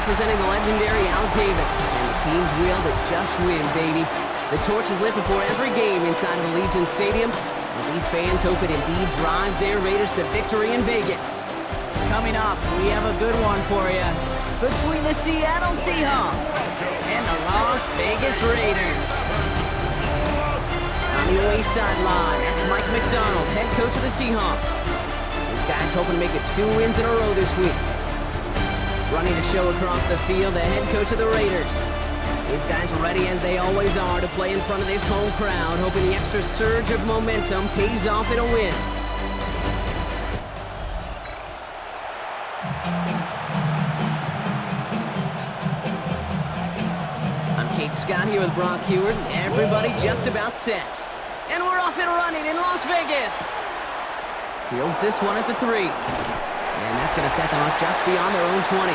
representing the legendary Al Davis. And the team's will to just win, baby. The torch is lit before every game inside of Allegiant Stadium, as these fans hope it indeed drives their Raiders to victory in Vegas. Coming up, we have a good one for you. Between the Seattle Seahawks and the Las Vegas Raiders. On the away sideline, that's Mike McDonald, head coach of the Seahawks. These guys hoping to make it 2 wins in a row this week. Running the show across the field, the head coach of the Raiders. These guys are ready as they always are to play in front of this home crowd, hoping the extra surge of momentum pays off in a win. I'm Kate Scott here with Brock Huard, and everybody just about set. And we're off and running in Las Vegas. Fields this one at the 3. And that's going to set them up just beyond their own 20.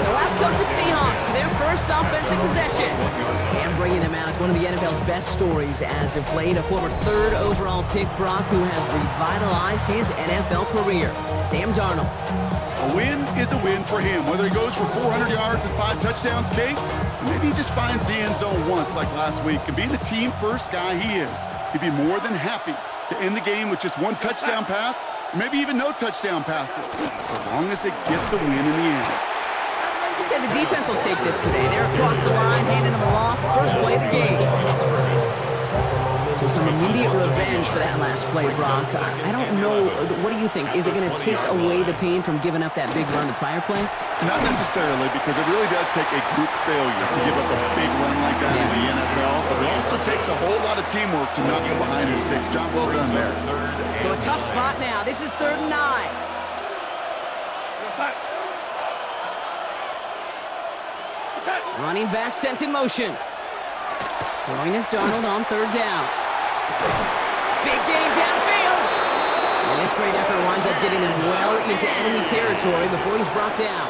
So out come the Seahawks for their first offensive possession. And bringing them out, one of the NFL's best stories as of late, a former 3rd overall pick, Brock, who has revitalized his NFL career, Sam Darnold. A win is a win for him, whether he goes for 400 yards and 5 touchdowns, Kate, or maybe he just finds the end zone once like last week. And being the team-first guy he is, he'd be more than happy to end the game with just 1 touchdown pass, maybe even no touchdown passes, so long as they get the win in the end. I'd say the defense will take this today. They're across the line, handing them a loss, first play of the game. So some immediate revenge for that last play, Brock. I don't know, what do you think? Is it going to take away the pain from giving up that big run the prior play? Not necessarily, because it really does take a group failure to give up a big run like that in the NFL, but it also takes a whole lot of teamwork to not go behind the sticks. Job well done there. So a tough spot now. This is 3rd and 9. Running back sent in motion. Throwing is Darnold on 3rd down. Big gain downfield. And this great effort winds up getting him well into enemy territory before he's brought down.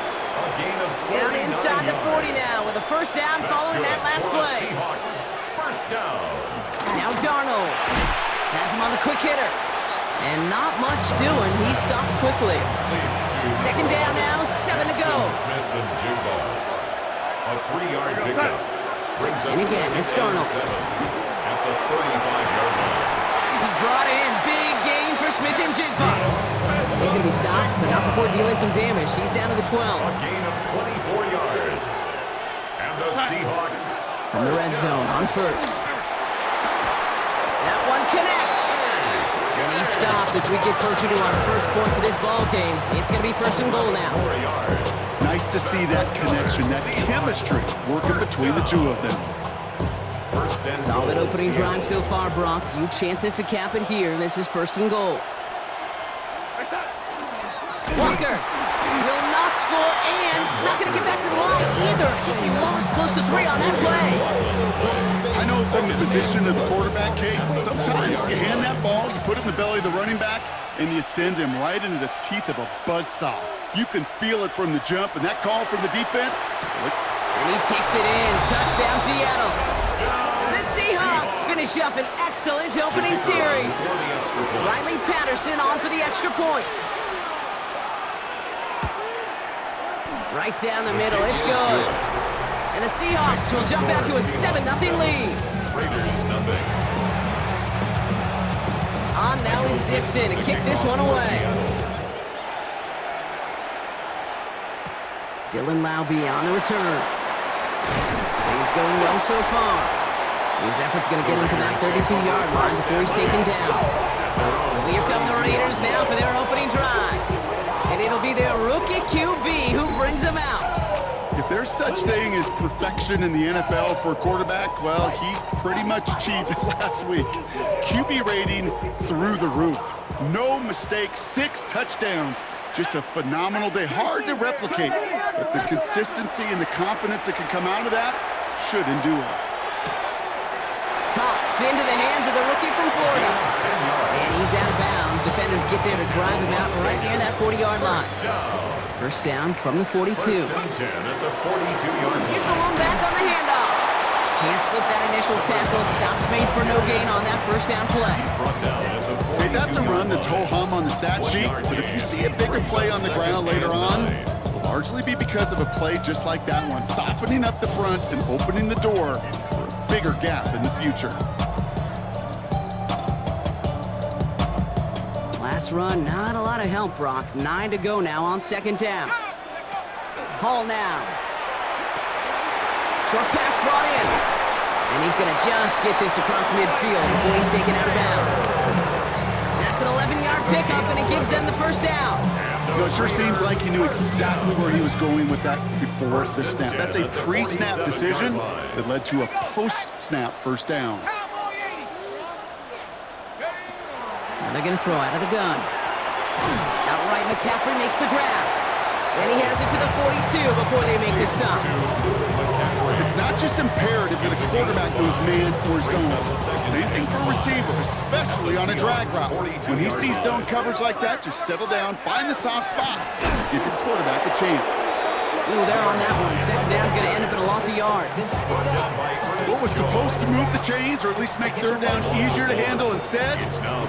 Down inside the 40 now with a first down following that last play. Now Darnold has him on the quick hitter. And not much doing. He stopped quickly. 2nd down now, 7 to go. A 3-yard pickup. And again, it's Darnold. At the 35-yard line. This is brought in. Big gain for Smith-Njigba. He's going to be stopped, but not before dealing some damage. He's down to the 12. A gain of 24 yards. And the Seahawks. From the red zone on 1st. That one connects. And he's stopped as we get closer to our first point to this ball game. It's going to be 1st and goal now. 4 yards. Nice to see that connection, that chemistry working between the two of them. Solid opening drive so far, Brock. Few chances to cap it here. This is 1st and goal. Walker will not score, and it's not going to get back to the line either. He lost close to 3 on that play. I know from the position of the quarterback, Kate, sometimes you hand that ball, you put it in the belly of the running back, and you send him right into the teeth of a buzzsaw. You can feel it from the jump, and that call from the defense. And he takes it in. Touchdown, Seattle. The Seahawks finish up an excellent opening series. Riley Patterson on for the extra point. Right down the middle. It's good. And the Seahawks will jump out to a 7-0 lead. Raiders nothing. On now is Dixon to kick this one away. Dylan Laube on the return. He's going well so far. His effort's going to get him to that 32-yard line before he's taken down. Here come the Raiders now for their opening drive. And it'll be their rookie QB who brings them out. If there's such thing as perfection in the NFL for a quarterback, well, he pretty much achieved it last week. QB rating through the roof. No mistakes, 6 touchdowns. Just a phenomenal day. Hard to replicate, but the consistency and the confidence that can come out of that should endure. Caught into the hands of the rookie from Florida. And he's out of bounds. Defenders get there to drive him out right near that 40-yard line. First down from the 42. First and 10 at the 42-yard line. Here's the one back on the handoff. Can't slip that initial tackle. Stops made for no gain on that first down play. Brought down at the 42-yard Hey, that's a run that's ho-hum on the stat sheet, but if you see a bigger play on the ground later on, largely be because of a play just like that one, softening up the front and opening the door for a bigger gap in the future. Last run, not a lot of help, Brock. 9 to go now on second down. Hall now. Short pass brought in. And he's going to just get this across midfield before he's taken out of bounds. That's an 11-yard pickup, and it gives them the first down. You know, it sure seems like he knew exactly where he was going with that before the snap. That's a pre-snap decision that led to a post-snap first down. Now they're going to throw out of the gun. Outright, McCaffrey makes the grab. And he has it to the 42 before they make the stop. It's not just imperative that a quarterback knows man or zone. Same thing for a receiver, especially on a drag route. When he sees zone coverage like that, just settle down, find the soft spot, give your quarterback a chance. Ooh, they're on that one. Second down's going to end up in a loss of yards. What was supposed to move the chains, or at least make third down easier to handle instead,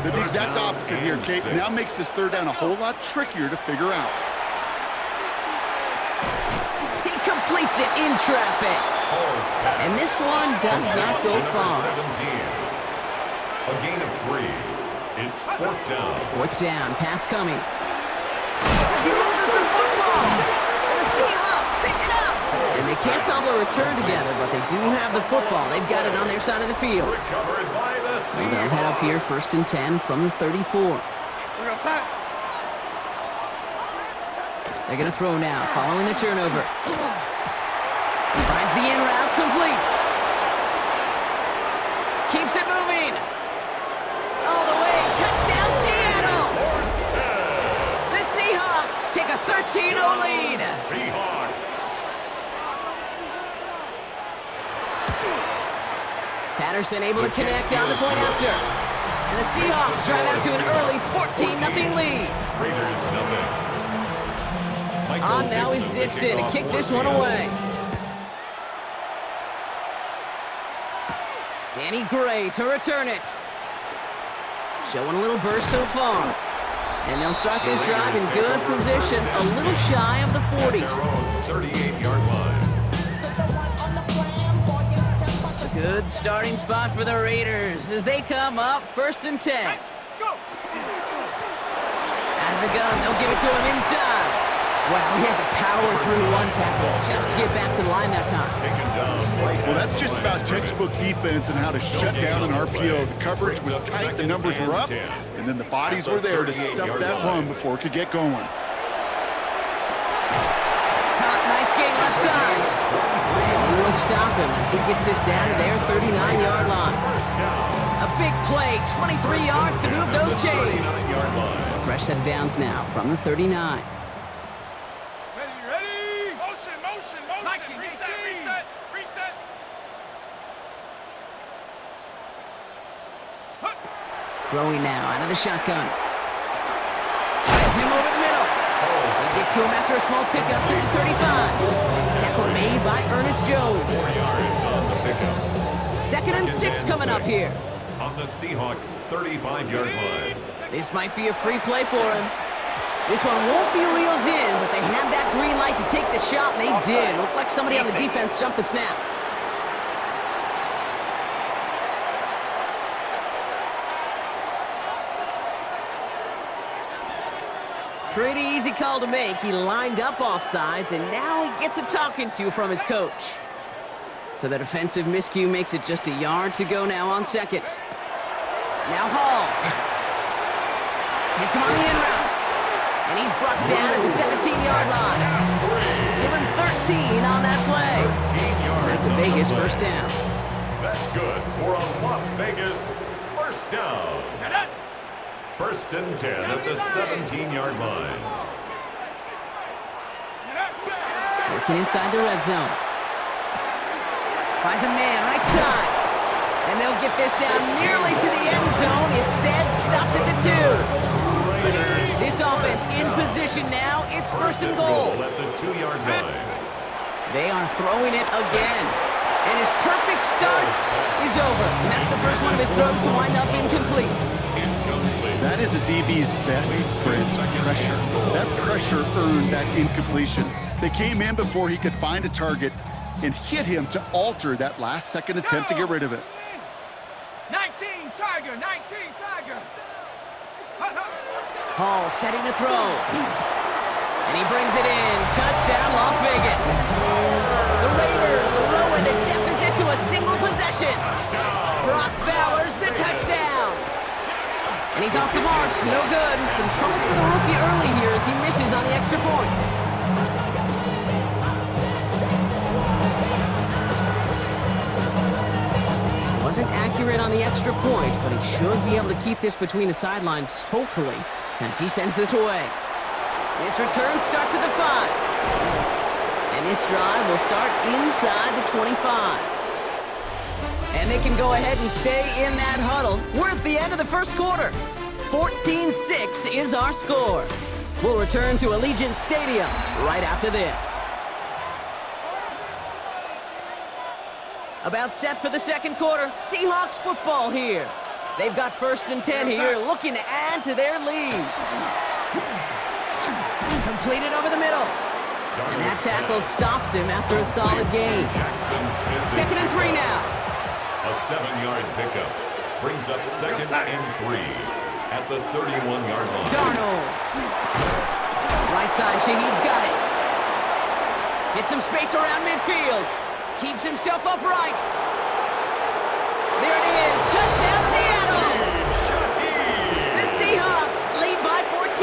did the exact opposite here, Kate. Now makes this third down a whole lot trickier to figure out. He completes it in traffic. And this one does not go far. A gain of 3. It's fourth down. Fourth down, pass coming. He loses the football. And the Seahawks pick it up. And they can't cobble a return together, but they do have the football. They've got it on their side of the field. Recovered by the So they'll head up here, first and 10 from the 34. They're going to throw now, following the turnover. Finds the in route, complete. Keeps it moving. All the way, touchdown Seattle. The Seahawks take a 13-0 lead. Seahawks. Patterson able to connect on the point after. And the Seahawks drive out to an early 14-0 lead. Raiders nothing. On now is Dixon to kick this one away. Danny Gray to return it. Showing a little burst so far. And they'll start this drive in good position, a little shy of the 40. Their own 38-yard line. A good starting spot for the Raiders as they come up first and 10. Out of the gun, they'll give it to him inside. Wow, he had to power through one tackle just to get back to the line that time. Taken down. Well, that's just about textbook defense and how to shut down an RPO. The coverage was tight, the numbers were up, and then the bodies were there to stuff that run before it could get going. Caught, nice gain left side. And he will stop him as he gets this down to their 39-yard line. A big play, 23 yards to move those chains. So fresh set of downs now from the 39. Throwing now out of the shotgun. Finds him over the middle. They get to him after a small pickup to the 35. Tackle made by Ernest Jones. 4 yards on the pickup. Second and 6 coming up here. On the Seahawks' 35-yard line. This might be a free play for him. This one won't be reeled in, but they had that green light to take the shot, and they did. Looked like somebody on the defense jumped the snap. Pretty easy call to make. He lined up offsides, and now he gets a talking to from his coach. So the defensive miscue makes it just a yard to go now on second. Now Hall. Hits him on the in route. And he's brought down at the 17-yard line. Give him 13 on that play. 13 yards. That's a Vegas first down. That's good for a Las Vegas first down. First and 10 at the 17-yard line. Working inside the red zone. Finds a man right side. And they'll get this down nearly to the end zone. Instead, stuffed at the 2. This offense in position now. It's first and goal. At the 2-yard line. They are throwing it again. And his perfect start is over. And that's the first one of his throws to wind up incomplete. That is a DB's best friend, pressure. That pressure earned that incompletion. They came in before he could find a target and hit him to alter that last-second attempt to get rid of it. 19 Tiger, 19 Tiger. Hall setting to throw. And he brings it in. Touchdown, Las Vegas. The Raiders lower the deficit to a single possession. Brock Bowers, the touchdown. And he's off the mark. No good. Some troubles for the rookie early here as he misses on the extra point. Wasn't accurate on the extra point, but he should be able to keep this between the sidelines, hopefully, as he sends this away. This return starts at the 5. And this drive will start inside the 25. And they can go ahead and stay in that huddle. We're at the end of the first quarter. 14-6 is our score. We'll return to Allegiant Stadium right after this. About set for the second quarter. Seahawks football here. They've got 1st and 10 here, looking to add to their lead. Completed over the middle. And that tackle stops him after a solid gain. 2nd and 3 now. A 7-yard pickup brings up 2nd and 3 at the 31-yard line. Darnold. Right side, Shaheed's got it. Gets some space around midfield. Keeps himself upright. There it is. Touchdown, Seattle. The Seahawks lead by 14.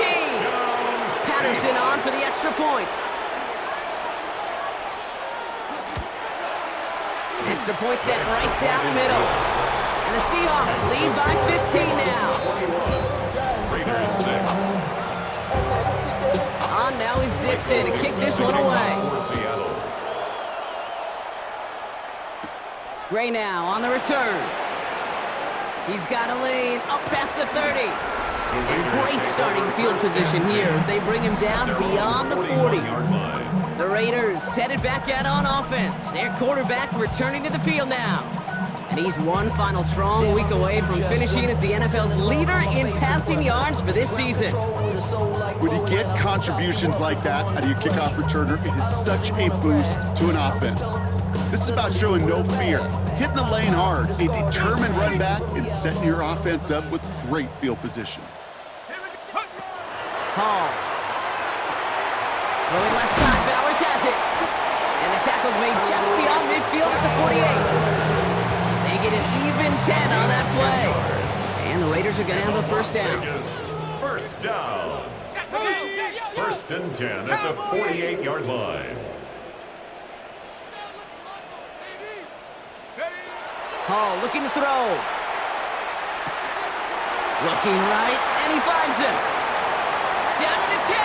Patterson on for the extra point. Extra point set right down the middle. And the Seahawks lead by 15 now. Raiders 6. On now is Dixon to kick this one away. For Seattle. Gray now on the return. He's got a lane up past the 30. And great starting field position here as they bring him down beyond the 40. The Raiders headed back out on offense. Their quarterback returning to the field now. And he's one final strong week away from finishing as the NFL's leader in passing yards for this season. When you get contributions like that out of your kickoff returner, it is such a boost to an offense. This is about showing no fear, hitting the lane hard, a determined run back, and setting your offense up with great field position. Hall. Going left side, Bowers has it. And the tackle's made just beyond midfield at the 48. They get an even 10 on that play. And the Raiders are going to have a first down. First down. 1st and 10 at the 48-yard line. Hall looking to throw. Looking right, and he finds him. Down to the 10.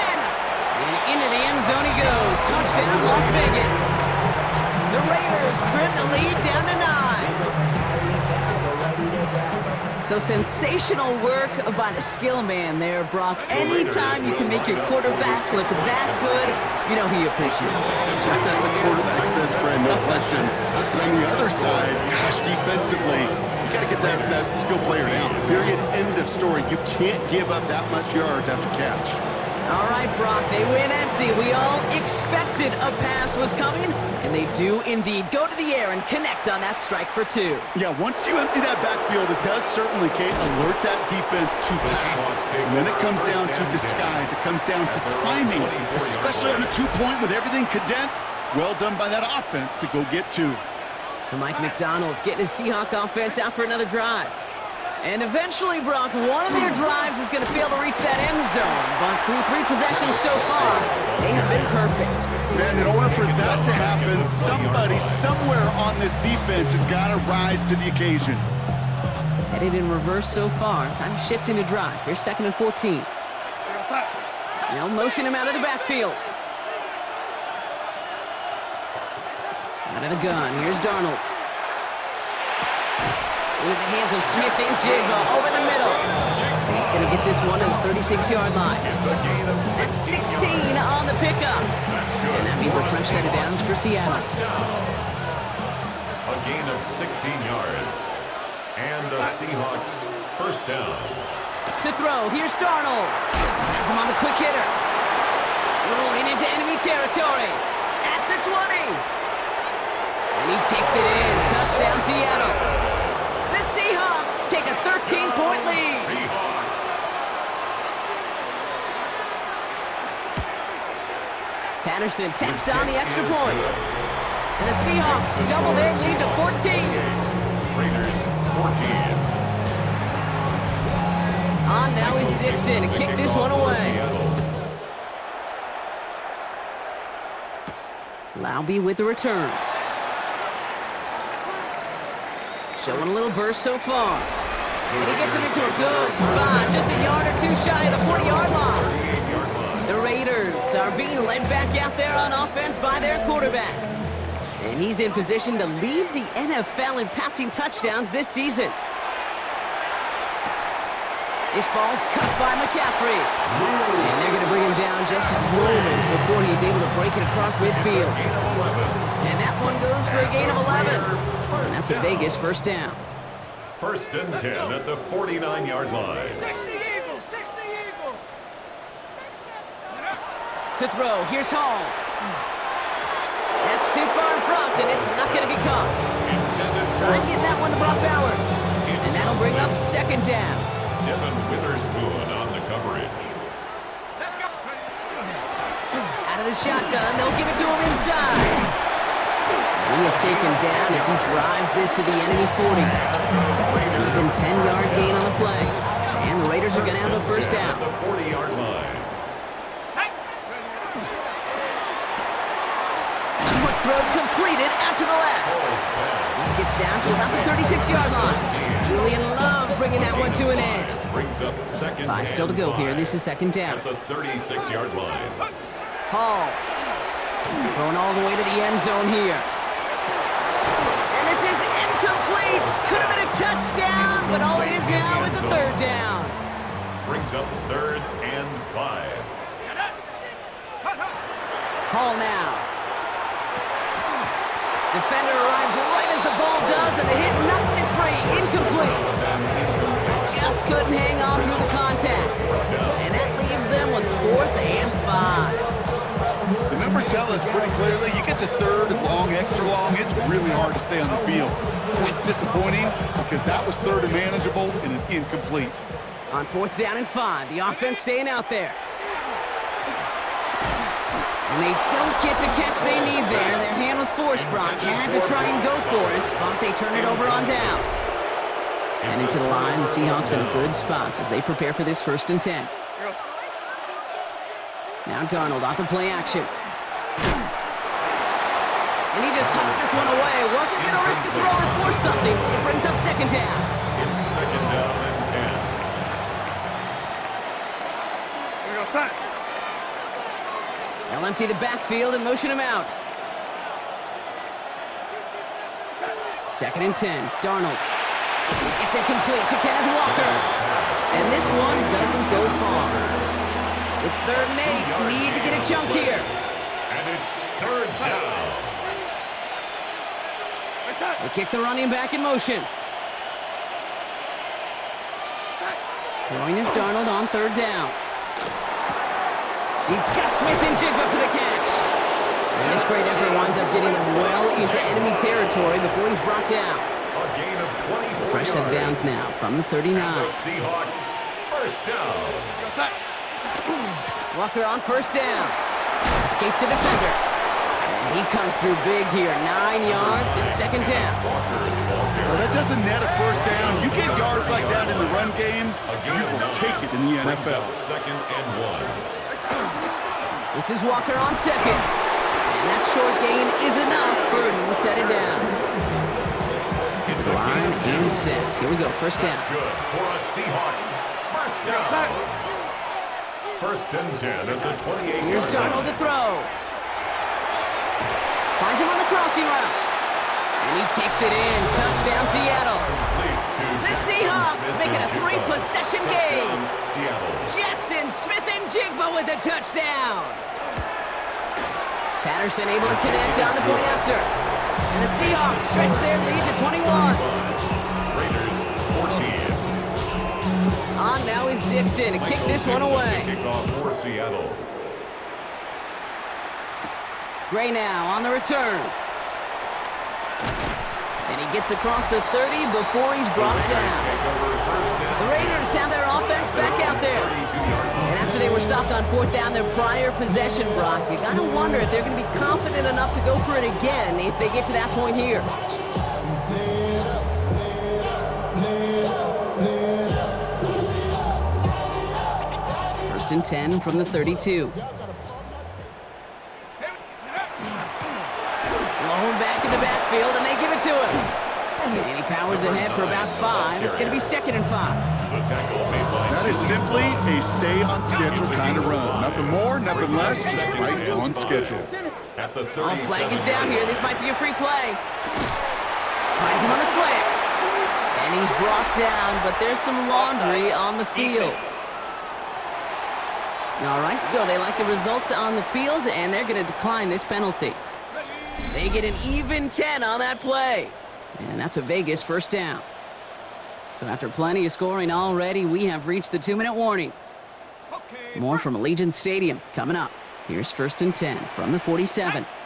And into the end zone he goes. Touchdown, Las Vegas. The Raiders trim the lead down to 9. So sensational work by the skill man there, Brock. Anytime you can make your quarterback look that good, you know he appreciates it. That's a quarterback's best friend, no question. But on the other side, gosh, defensively, you got to get that skill player down. Period. End of story. You can't give up that much yards after catch. All right, Brock, they win empty. We all expected a pass was coming, and they do indeed go to the air and connect on that strike for 2. Yeah, once you empty that backfield, it does certainly, Kate, alert that defense to pass. And then it comes down to disguise. It comes down to timing, especially on a 2-point with everything condensed. Well done by that offense to go get 2. So Mike McDonald's getting his Seahawk offense out for another drive. And eventually, Brock, one of their drives is going to fail to reach that end zone. But through 3 possessions so far, they have been perfect. And in order for that to happen, somebody somewhere on this defense has got to rise to the occasion. Headed in reverse so far. Time to shift into drive. Here's 2nd and 14. They'll motion him out of the backfield. Out of the gun. Here's Darnold. Into the hands of Smith and Jigba over the middle. And he's going to get this one to the 36-yard line. That's 16 on the pickup. And that means a fresh set of downs for Seattle. A gain of 16 yards. And the Seahawks first down. To throw, here's Darnold. Has him on the quick hitter. Rolling into enemy territory. At the 20. And he takes it in. Touchdown, Seattle. The Seahawks take a 13-point lead. Patterson tacks on the extra point. And the Seahawks double their lead to 14. Raiders 14. On now is Dixon to kick this one away. Laube with the return. Showing a little burst so far. And he gets him into a good spot, just a yard or two shy of the 40-yard line. The Raiders are being led back out there on offense by their quarterback. And he's in position to lead the NFL in passing touchdowns this season. This ball's cut by McCaffrey. And they're going to bring him down just a moment before he's able to break it across midfield. And that one goes for a gain of 11. And that's a Vegas first down. First and 10 at the 49-yard line. 60 Eagles, 60 Eagles. To throw, here's Hall. That's too far in front, and it's not going to be caught. Try and get that one to Brock Bowers. And that'll bring up second down. Devin Witherspoon on the coverage. Let's go. Out of the shotgun, they'll give it to him inside. And he is taken down as he drives this to the enemy 40. Even 10-yard gain on the play. And the Raiders are going to have a first down. The 40-yard line. A quick throw completed out to the left. This gets down to about the 36-yard line. Julian Love bringing that one to an end. Brings up second. 5 still to go here. This is second down. At the 36-yard line. Hall going all the way to the end zone here. And this is incomplete. Could have been a touchdown, but all it is now is a third down. Brings up third and 5. Hall now. Defender arrives right as the ball does, and the hit knocks it free. Incomplete. Just couldn't hang on through the contact. And that leaves them with 4th and 5. The numbers tell us pretty clearly, you get to third and long, extra long, it's really hard to stay on the field. That's disappointing because that was third and manageable and an incomplete. On 4th down and 5, the offense staying out there. And they don't get the catch they need there. Their hand was forced. Brock had to try and go for it, but they turn it over on downs. And into the line, the Seahawks in a good spot as they prepare for this 1st and 10. Now Darnold off the play action. And he just hucks this one away. Wasn't going to risk a throw or force something. It brings up second down. It's second down and 10. Here we go, son. They'll empty the backfield and motion him out. 2nd and 10. Darnold. It's incomplete to Kenneth Walker. And this one doesn't go far. It's 3rd and 8. Need to get a chunk here. And it's third down. They kick the running back in motion. Throwing is Darnold on 3rd down. He's got Smith and Jigba for the catch. And this great effort winds up getting him well into enemy territory before he's brought down. A gain of 24 Fresh set of downs now from the 39. The Seahawks first down. Walker on 1st down. Escapes a defender. And he comes through big here. 9 yards. It's 2nd down. Well, that doesn't net a first down. You get yards like that in the run game, you will take it in the NFL. Second and 1. This is Walker on 2nd. And that short gain is enough for a new set of downs. It's To the line and set. Here we go. 1st down. good for a Seahawks first down. 1st and 10 at the 28. Here's Darnold to throw. Finds him on the crossing route. And he takes it in. Touchdown, Seattle. The Seahawks make it a 3-possession game. Seattle. Jackson, Smith, and Jigba with a touchdown. Patterson able to connect on the point after. And the Seahawks stretch their lead to 21. Raiders 14. On now is Dixon to kick this one away. Kickoff for Seattle. Gray now on the return. And he gets across the 30 before he's brought down. The Raiders have their offense back out there. And after they were stopped on 4th down their prior possession, Brock, you gotta wonder if they're gonna be confident enough to go for it again if they get to that point here. First and 10 from the 32. Blown back in the backfield, and they give it to him. And he powers ahead for about 5. It's going to be 2nd and 5. That is simply a stay-on-schedule kind of run. Nothing more, nothing less, just right on schedule. Oh, flag is down here. This might be a free play. Finds him on the slant. And he's brought down, but there's some laundry on the field. All right, so they like the results on the field, and they're going to decline this penalty. They get an even 10 on that play. And that's a Vegas first down. So after plenty of scoring already, we have reached the 2-minute warning. More from Allegiant Stadium coming up. Here's first and 10 from the 47. Completed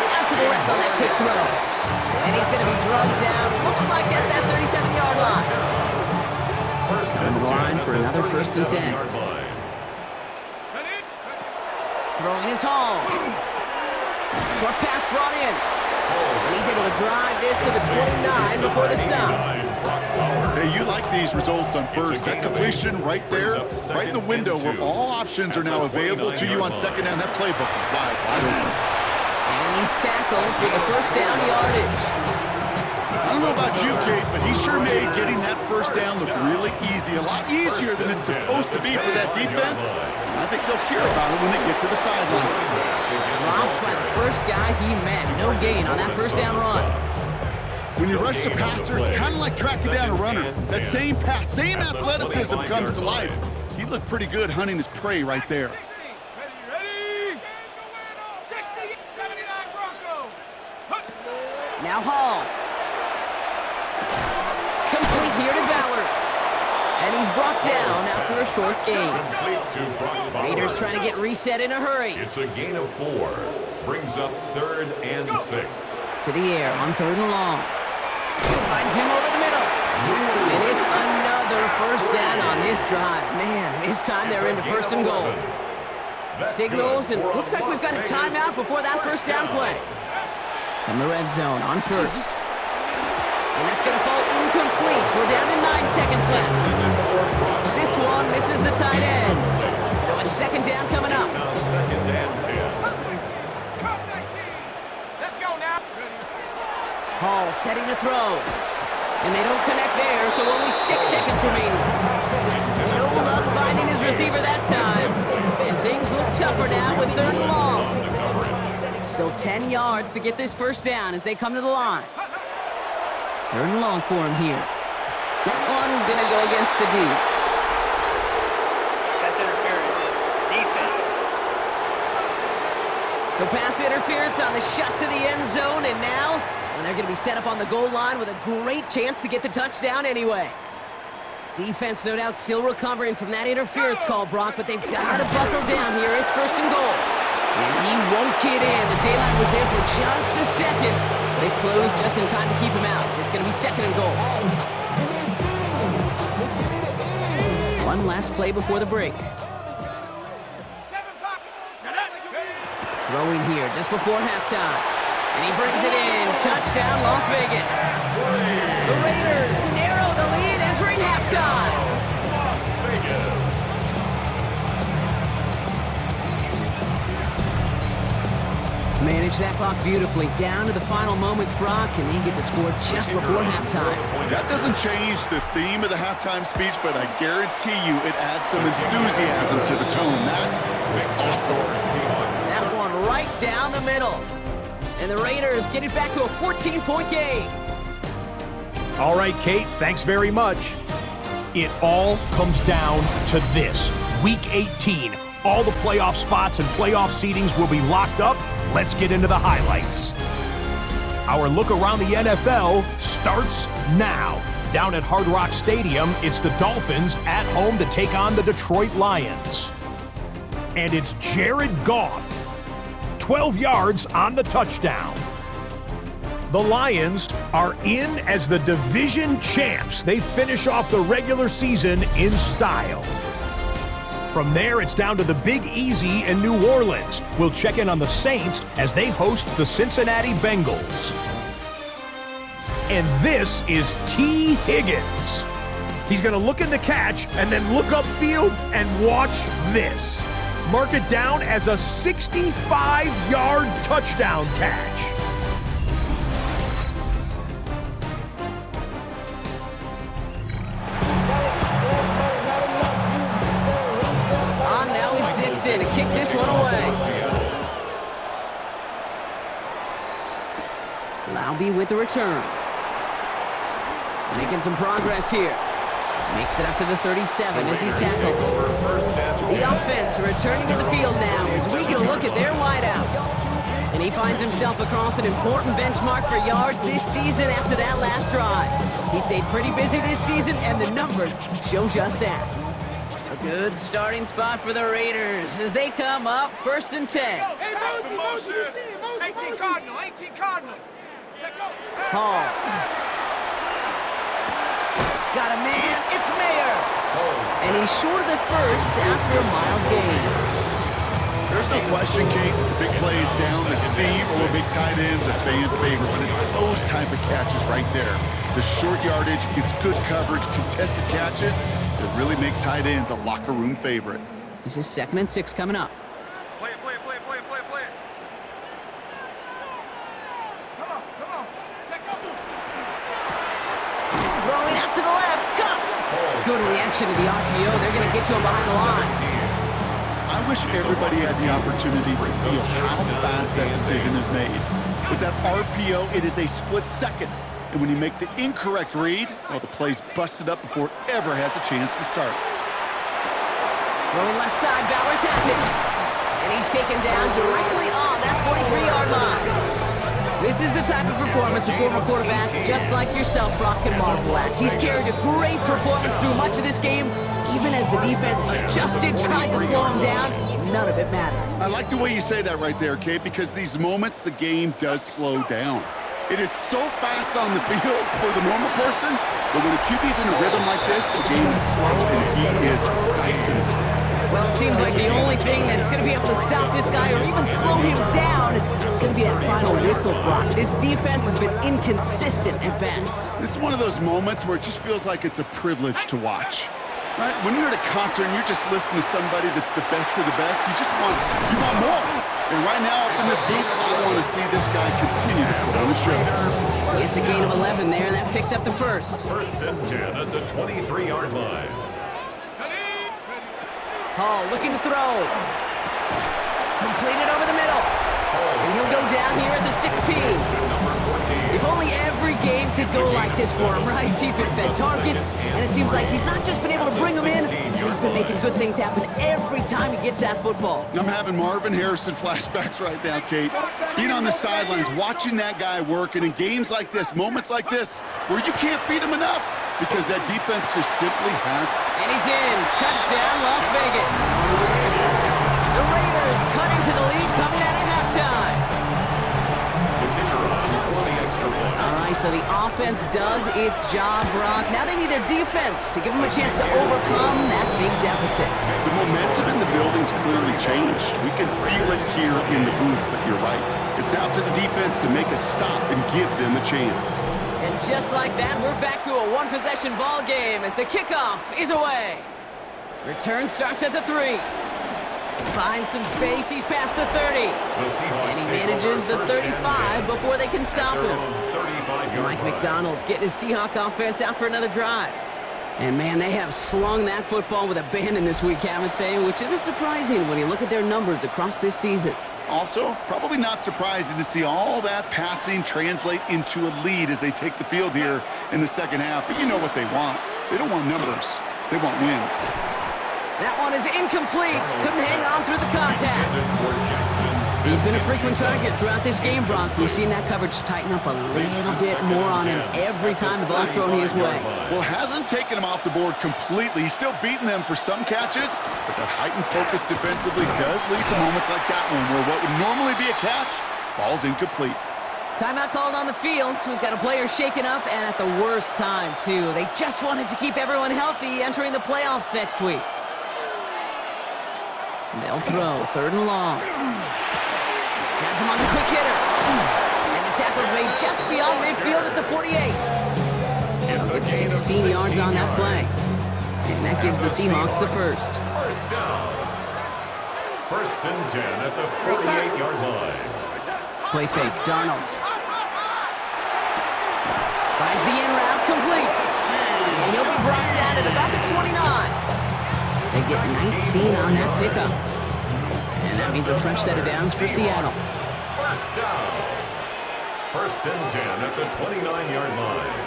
out to the left on that quick throw. And he's going to be drugged down, looks like at that 37-yard line. Coming to the line for another first and 10. Throwing his home. Short pass brought in. And he's able to drive this to the 29 before the stop. Hey, you like these results on first. That completion right there, right in the window where all options are now available to you on second down. That playbook wide open. And he's tackled with the first down yardage. I don't know about you, Kate, but he sure made getting that first down look really easy. A lot easier than it's supposed to be for that defense. I think they'll hear about it when they get to the sidelines. Dropped by the first guy he met. No gain on that first down run. When you rush the passer, it's kind of like tracking down a runner. That same pass, same athleticism comes to life. He looked pretty good hunting his prey right there. Now Hall. Complete here to Bowers. And he's brought down after a short gain. Raiders trying to get reset in a hurry. It's a gain of 4. Brings up 3rd and 6. To the air on 3rd and long. Finds him over the middle. And it's another first down on this drive. Man, this time they're into 1st and goal. Signals, and looks like we've got a timeout before that first down play. From the red zone on 1st. And that's going to fall incomplete. We're down to 9 seconds left. This one misses the tight end. So it's 2nd down coming up. Now 2nd and 10. Let's go now. Hall setting a throw. And they don't connect there, so only 6 seconds remaining. No luck finding his receiver that time. And things look tougher now with 3rd and long. Still 10 yards to get this first down as they come to the line. 3rd and long for him here. That one gonna go against the D. Pass interference. Defense. So pass interference on the shot to the end zone, and now they're gonna be set up on the goal line with a great chance to get the touchdown anyway. Defense, no doubt, still recovering from that interference call, Brock, but they've got to buckle down here. It's 1st and goal. And he won't get in. The daylight was there for just a second. They closed just in time to keep him out. It's going to be 2nd and goal. One last play before the break. Throwing here just before halftime. And he brings it in. Touchdown, Las Vegas. The Raiders narrow the lead entering halftime. Las Vegas. Manage that clock beautifully down to the final moments, Brock, and they get the score just before halftime. That doesn't change the theme of the halftime speech, but I guarantee you it adds some enthusiasm to the tone. That was awesome. That one right down the middle. And the Raiders get it back to a 14-point game. All right, Kate, thanks very much. It all comes down to this. Week 18. All the playoff spots and playoff seedings will be locked up. Let's get into the highlights. Our look around the NFL starts now. Down at Hard Rock Stadium, it's the Dolphins at home to take on the Detroit Lions. and it's Jared Goff. 12 yards on the touchdown. The Lions are in as the division champs. They finish off the regular season in style. From there, it's down to the Big Easy in New Orleans. We'll check in on the Saints as they host the Cincinnati Bengals. And this is T. Higgins. He's going to look in the catch and then look upfield and watch this. Mark it down as a 65-yard touchdown catch. Now he's Dixon to kick this one away. Laube with the return. Making some progress here. Makes it up to the 37 as he's tackled. The offense returning to the field now as we get a look at their wideouts. And he finds himself across an important benchmark for yards this season after that last drive. He stayed pretty busy this season, and the numbers show just that. A good starting spot for the Raiders as they come up 1st and 10. Hey, Mosey! 18 Cardinal, 18 Cardinal. Check out. Hall. Got a man, it's Mayer. And he's short of the first after a mild gain. There's no question, Kate, the big plays down the seam or big tight ends a fan favorite, but it's those type of catches right there. The short yardage, gets good coverage, contested catches that really make tight ends a locker room favorite. This is 2nd and 6 coming up. Play it. Come on. Check out. Throwing out to the left. Cut. Good reaction to the RPO. They're going to get to him behind the line. I wish everybody had the opportunity to feel how fast that decision is made. With that RPO, it is a split second. And when you make the incorrect read, well, the play's busted up before it ever has a chance to start. Throwing left side, Bowers has it. And he's taken down directly on that 43-yard line. This is the type of performance a former quarterback, just like yourself, Brock, can marvel at. He's carried a great performance through much of this game, even as the defense adjusted, tried to slow him down. None of it mattered. I like the way you say that right there, Kate, because these moments the game does slow down. It is so fast on the field for the normal person, but when a QB's in a rhythm like this, the game is slow and he is dicing. Well, it seems like the only thing that's going to be able to stop this guy or even slow him down is going to be that final whistle, Brock. This defense has been inconsistent at best. This is one of those moments where it just feels like it's a privilege to watch. Right? When you're at a concert and you're just listening to somebody that's the best of the best, you want more. And right now up in this booth, I want to see this guy continue to put on the show. It's a gain of 11 there, and that picks up the first. 1st and 10 at the 23-yard line. Hall looking to throw. Completed over the middle. And he'll go down here at the 16. If only every game could go like this for him, right? He's been fed targets, and it seems like he's not just been able to bring them in, he's been making good things happen every time he gets that football. I'm having Marvin Harrison flashbacks right now, Kate. Being on the sidelines, watching that guy work, and in games like this, moments like this, where you can't feed him enough because that defense just simply has. And he's in. Touchdown, Las Vegas. The Raiders cut into the lead coming out of halftime. All right, so the offense does its job, Brock. Now they need their defense to give them a chance to overcome that big deficit. The momentum in the building's clearly changed. We can feel it here in the booth, but you're right. It's now to the defense to make a stop and give them a chance. And just like that, we're back to a one-possession ball game as the kickoff is away. Return starts at the 3. Finds some space, he's past the 30. And he manages the 35 before they can stop him. So Mike McDonald's getting his Seahawk offense out for another drive. And man, they have slung that football with abandon this week, haven't they? Which isn't surprising when you look at their numbers across this season. Also, probably not surprising to see all that passing translate into a lead as they take the field here in the second half. But you know what they want. They don't want numbers. They want wins. That one is incomplete. Couldn't hang on through the contact. He's been a frequent target throughout this game, Brock. We've seen that coverage tighten up a little bit more on him every time the ball's thrown his way. Well, hasn't taken him off the board completely. He's still beating them for some catches, but that heightened focus defensively does lead to moments like that one where what would normally be a catch falls incomplete. Timeout called on the field, so we've got a player shaken up, and at the worst time, too. They just wanted to keep everyone healthy entering the playoffs next week. They'll throw, 3rd and long. Has him on the quick hitter. And the tackle's made just beyond midfield at the 48. It's 16 yards on that play. And that gives the Seahawks the first. First down. 1st and 10 at the 48-yard line. Play fake, Darnold. Finds the in route, complete. And he'll be brought down at about the 29. They get 19 on that pickup. And that means a fresh set of downs for Seattle. First down. 1st and 10 at the 29-yard line.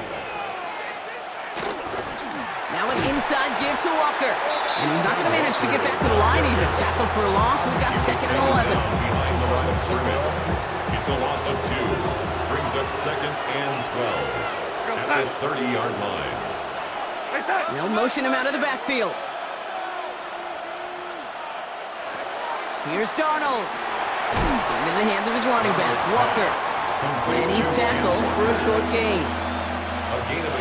Now an inside give to Walker. And he's not going to manage to get back to the line even. Tackled for a loss. We've got 2nd and 11. Behind the line of scrimmage. It's a loss of 2. Brings up 2nd and 12 at the 30-yard line. They'll motion him out of the backfield. Here's Darnold. Into the hands of his running back, Walker. And he's tackled for a short gain.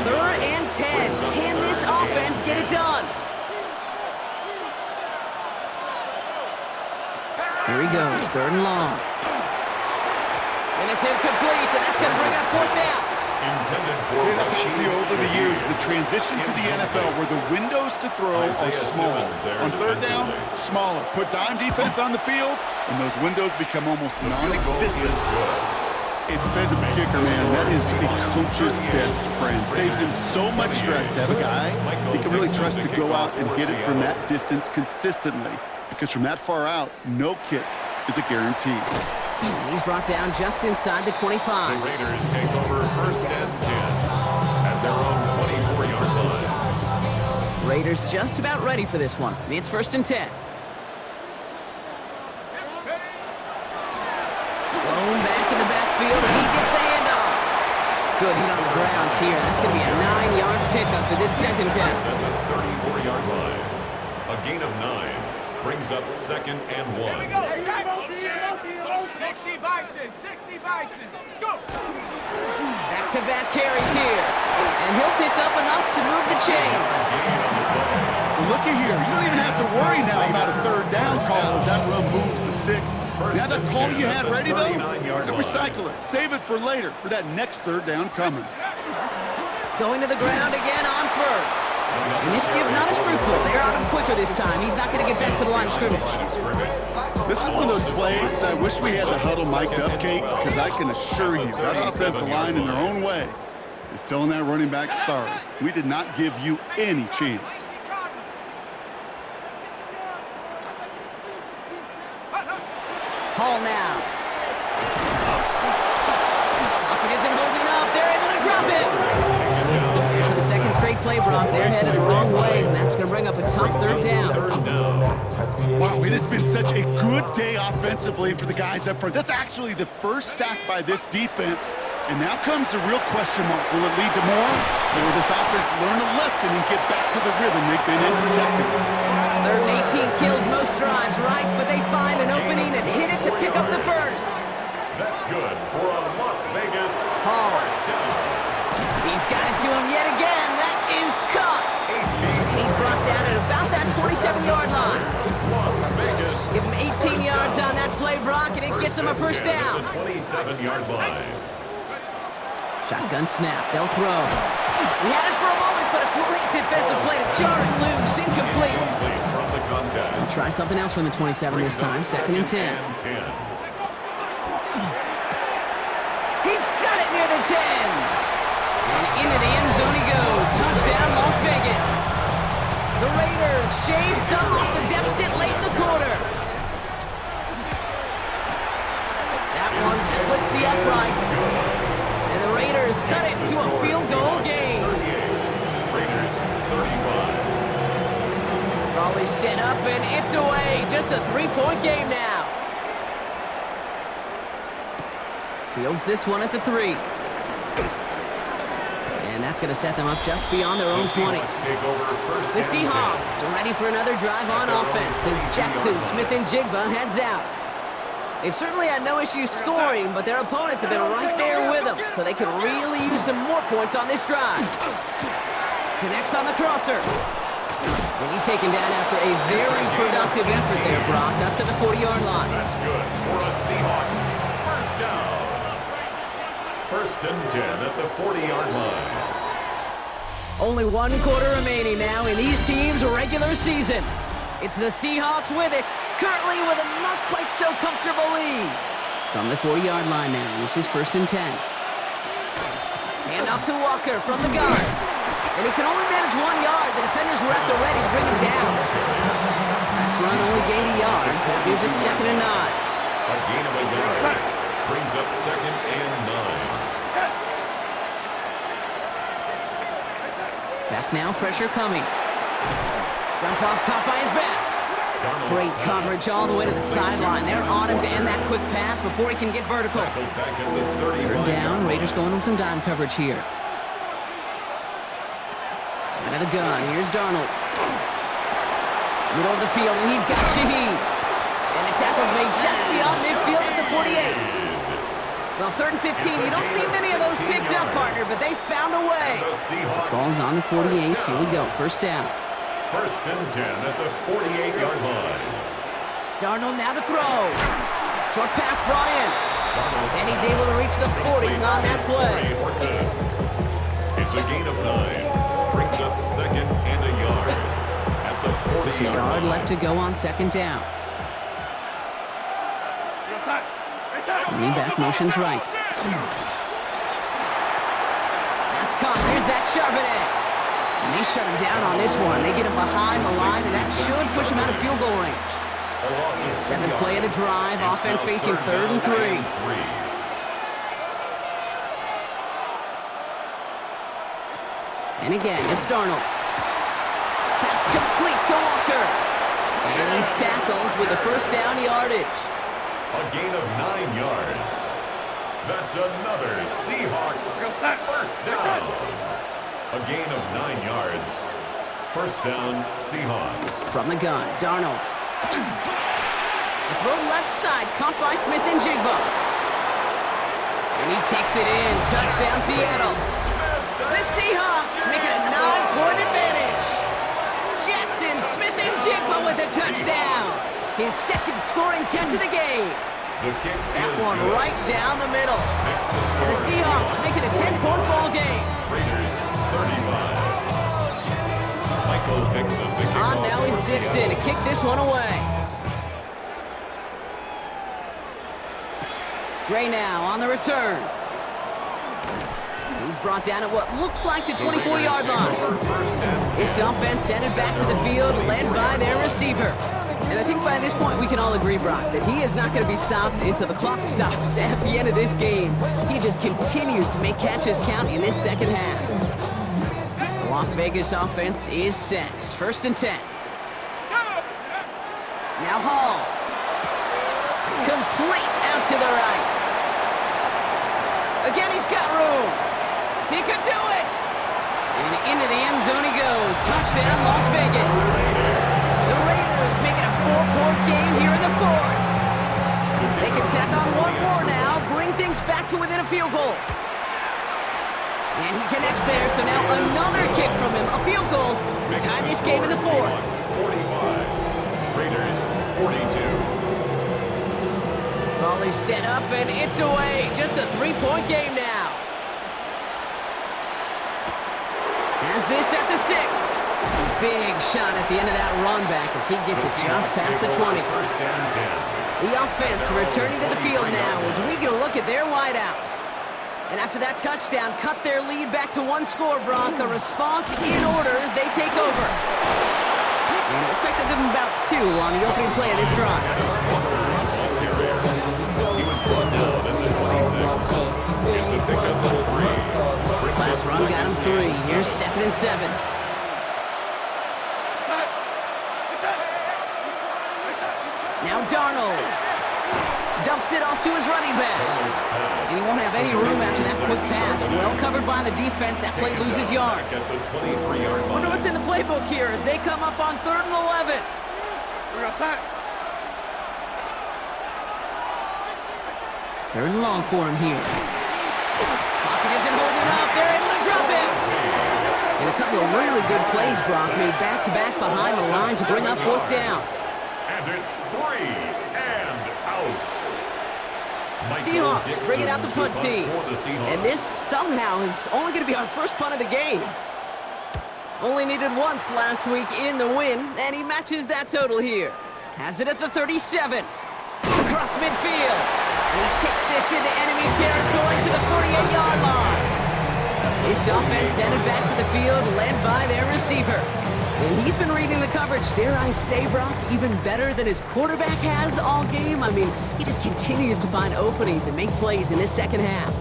3rd and 10. Can this offense get it done? Here he goes, 3rd and long. And it's incomplete, and that's going to bring up 4th down. I've talked to you over the years, the transition to the NFL where the windows to throw are small. On 3rd down, smaller. Put dime defense on the field, and those windows become almost non-existent. Independent kicker, man, that is a coach's best friend. Saves him so much stress to have a guy he can really trust to go out and hit it from that distance consistently. Because from that far out, no kick is a guarantee. And he's brought down just inside the 25. The Raiders take over 1st and 10 at their own 24-yard line. Raiders just about ready for this one. It's 1st and 10. Blown back in the backfield, and he gets the handoff. Good hit on the ground here. That's going to be a 9-yard pickup as it's 2nd and 10. At the 34-yard line. A gain of 9 brings up 2nd and 1. 60 Bison, go! Back-to-back carries here. And he'll pick up enough to move the chains. Well, look at here. You don't even have to worry now about a 3rd down call as that run moves the sticks. Now that call you had ready, though, you can recycle it. Save it for later, for that next 3rd down coming. Going to the ground again on 1st. And this give not as fruitful. They're on him quicker this time. He's not going to get back to the line of scrimmage. This is one of those plays that I wish we had the huddle mic'd up, Kate, because I can assure you that offensive line in their own way is telling that running back, sorry, we did not give you any chance. Hall now. Lockett isn't holding up. They're able to drop him. For the 2nd straight play, Brock, they're headed the wrong way, and that's going to bring up a tough 3rd down. Wow, it has been such a good day offensively for the guys up front. That's actually the first sack by this defense. And now comes the real question mark. Will it lead to more? Or will this offense learn a lesson and get back to the rhythm they've been in protecting? 3rd and 18 kills most drives, right? But they find an opening and hit it to pick up the first. That's good for a Las Vegas Hall. first down. He's got it to him yet again. That is cut. He's brought down at about that 27-yard line. Las Vegas. Give him 18 yards on that play, Brock, and it gets him a first down. At the 27-yard line. Shotgun snap. They'll throw. We had it for a moment, but a great defensive play to jar it loose. Incomplete. From the contest. Try something else from the 27 this time. 2nd and 10. He's got it near the 10. And into the end zone he goes. Touchdown, Las Vegas. The Raiders shave some off the deficit late in the quarter. That one splits the uprights. And the Raiders cut it to a field goal game. Raiders 35. Raleigh set up and it's away. Just a 3-point game now. Fields this one at the 3. And that's going to set them up just beyond their own 20. The Seahawks are ready for another drive on offense as Jackson Smith-Njigba heads out. They've certainly had no issues scoring, but their opponents have been right there with them, so they could really use some more points on this drive. Connects on the crosser. And he's taken down after a very productive effort there, Brock, up to the 40-yard line. That's good for the Seahawks. First down. First and 10 at the 40-yard line. Only 1 quarter remaining now in these teams' regular season. It's the Seahawks with it, currently with a not quite so comfortable lead. From the 40-yard line now, this is first and 10. Hand off to Walker from the guard. And he can only manage 1 yard. The defenders were at the ready to bring him down. Last run only gained a yard. That means it's second and 9. A gain of a yard brings up second and 9. Back now, pressure coming. Jump off, caught by his back. Great coverage all the way to the sideline. They're on him to end that quick pass before he can get vertical. Third down, Raiders going with some dime coverage here. Out of the gun, here's Darnold. Middle of the field, and he's got Shaheed. And the tackle's made just beyond midfield at the 48. Well, third and 15, you don't see many of those picked up, partner, but they found a way. Ball's on the 48, here we go, first down. First and 10 at the 48-yard line. Darnold now to throw. Short pass brought in. And he's able to reach the 40 on that play. It's a gain of 9. Brings up second and a yard at the 40-yard Just a yard line. left to go on second down. Running back motions right. That's caught. Here's that Charbonnet. And they shut him down on this one. They get him behind the line, and that should push him out of field goal range. Seventh play of the drive. Offense facing third and 3. And again, it's Darnold. Pass complete to Walker. And he's tackled with the first down yardage. A gain of 9 yards. That's another Seahawks first down. A gain of 9 yards. First down, Seahawks. From the gun, Darnold. The throw left side, caught by Smith-Njigba. And he takes it in. Touchdown, Seattle. The Seahawks make it a 9-point advantage. Jackson Smith-Njigba with a touchdown. His second scoring catch of the game. The kick That is one good. right down the middle. Next to And the score. Seahawks make it a 10-point ball game. Raiders 35. Michael Dixon to kick On off now is for Dixon to Seattle. kick this one away. Gray now on the return. He's brought down at what looks like the 24-yard line. This offense headed back to the field, led by their receiver. And I think by this point we can all agree, Brock, that he is not going to be stopped until the clock stops at the end of this game. He just continues to make catches count in this second half. The Las Vegas offense is set. First and 10. Now Hall. Complete out to the right. Again, he's got room. He could do it. And into the end zone he goes. Touchdown, Las Vegas. The Raiders make it a 4-point game here in the fourth. They can tack on one more now, bring things back to within a field goal. And he connects there, so now another kick from him, a field goal, to tie this game in the fourth. 45. Raiders 42. Ball is set up, and it's away. Just a 3-point game now. Has this at the 6. Big shot at the end of that run back as he gets it just past the 20. First and 10. The offense returning to the field now as we get a look at their wideouts. And after that touchdown, cut their lead back to 1 score, Brock. A response in order as they take over. And it looks like they'll give them about 2 on the opening play of this drive. He was brought down at the 26. It's a pickup of 3. Last run got him 3. Here's second and 7. Now Darnold. Dumps it off to his running back. And he won't have any room after that quick pass. Well covered by the defense. That play loses yards. At the 23-yard line. Wonder what's in the playbook here as they come up on 3rd and 11. Third and long for him here. Pocket isn't holding up. They're able to drop him. And a couple of really good plays, Brock, made back-to-back behind the line to bring up 4th down. And it's 3 and out. Seahawks bring it out the punt team. For the Seahawks. And this somehow is only going to be our first punt of the game. Only needed once last week in the win, and he matches that total here. Has it at the 37. Across midfield. And he takes this into enemy territory to the 48-yard line. This offense headed back to the field, led by their receiver. And he's been reading the coverage, dare I say, Brock, even better than his quarterback has all game. I mean, he just continues to find openings and make plays in this second half.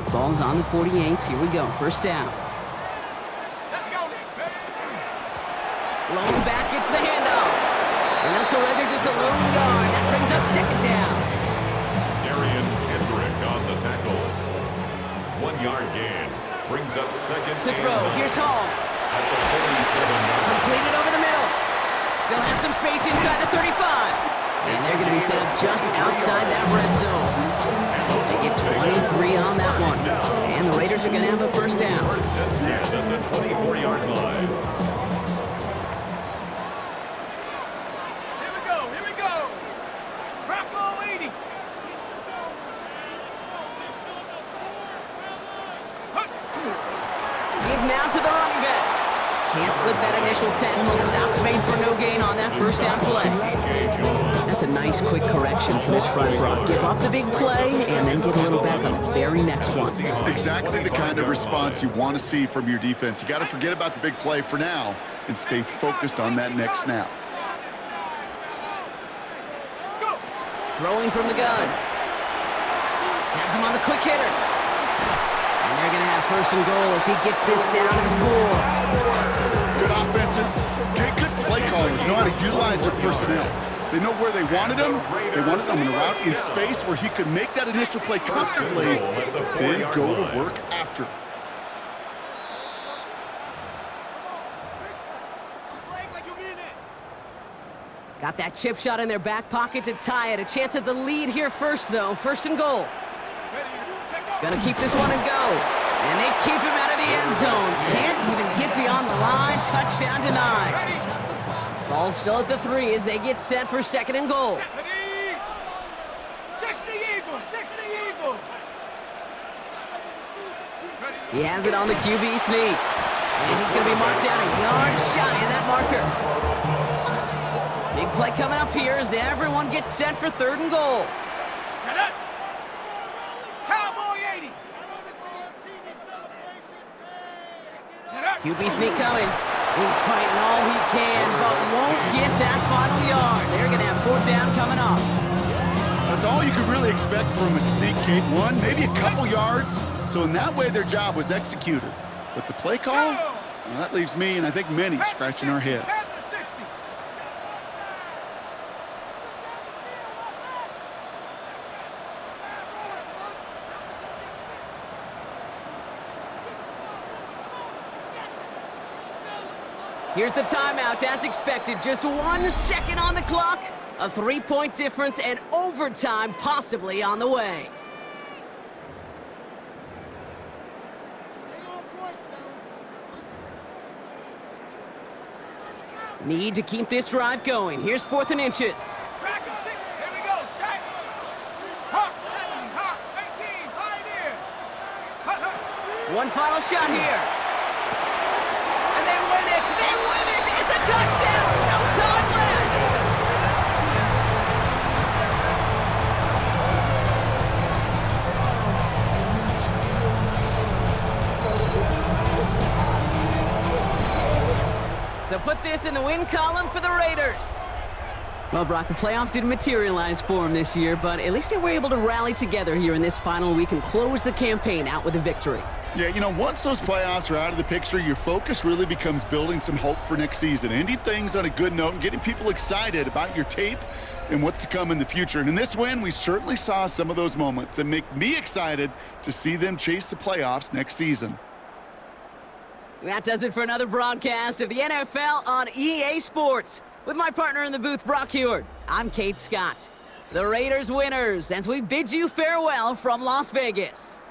The ball's on the 48. Here we go, 1st down. Lone back gets the handoff. And they'll surrender just a lone yard. That brings up 2nd down. Darian Kendrick on the tackle. 1-yard gain. Brings up 2nd To throw, and 9. here's Hall. At the 47-yard line. Completed over the middle. Still has some space inside the 35. And they're going to be set up just outside that red zone. They get 23 on that one. And the Raiders are going to have a 1st down. 1st and 10 at the 24-yard line. Now to the running back. Can't slip that initial tackle. Stops made for no gain on that 1st down play. That's a nice quick correction for this front, Brock. Give up the big play and then get a little back on the very next one. Exactly the kind of response you want to see from your defense. You got to forget about the big play for now and stay focused on that next snap. Throwing from the gun. Has him on the quick hitter. And they're going to have 1st and goal as he gets this down to the 4. Good offenses, good play callers know how to utilize their personnel. They know where they wanted him. They wanted him in a route in space where he could make that initial play comfortably, then go to work after. Got that chip shot in their back pocket to tie it. A chance at the lead here first, though. 1st and goal. Gonna keep this one and go. And they keep him out of the end zone. Can't even get beyond the line. Touchdown denied. Ball still at the 3 as they get set for 2nd and goal. 60 Eagles. He has it on the QB sneak. And he's gonna be marked down a yard shy of that marker. Big play coming up here as everyone gets set for 3rd and goal. Set up. Cowboy 80. QB sneak coming. He's fighting all he can, but won't get that final yard. They're going to have 4th down coming up. That's all you could really expect from a sneak, Kate. 1, maybe a couple yards. So in that way, their job was executed. But the play call, well, that leaves me and I think many scratching our heads. Here's the timeout as expected. Just 1 second on the clock. A 3-point difference and overtime possibly on the way. Need to keep this drive going. Here's 4th and inches. Track and 6. Here we go. Shaq. Hawk 70. Hawk 18. Pioneer. One final shot here. And they win it. They win it. It's a touchdown. No time left. So put this in the win column for the Raiders. Well, Brock, the playoffs didn't materialize for them this year, but at least they were able to rally together here in this final week and close the campaign out with a victory. Yeah, you know, once those playoffs are out of the picture, your focus really becomes building some hope for next season, ending things on a good note and getting people excited about your tape and what's to come in the future. And in this win, we certainly saw some of those moments that make me excited to see them chase the playoffs next season. That does it for another broadcast of the NFL on EA Sports. With my partner in the booth, Brock Heward, I'm Kate Scott. The Raiders winners as we bid you farewell from Las Vegas.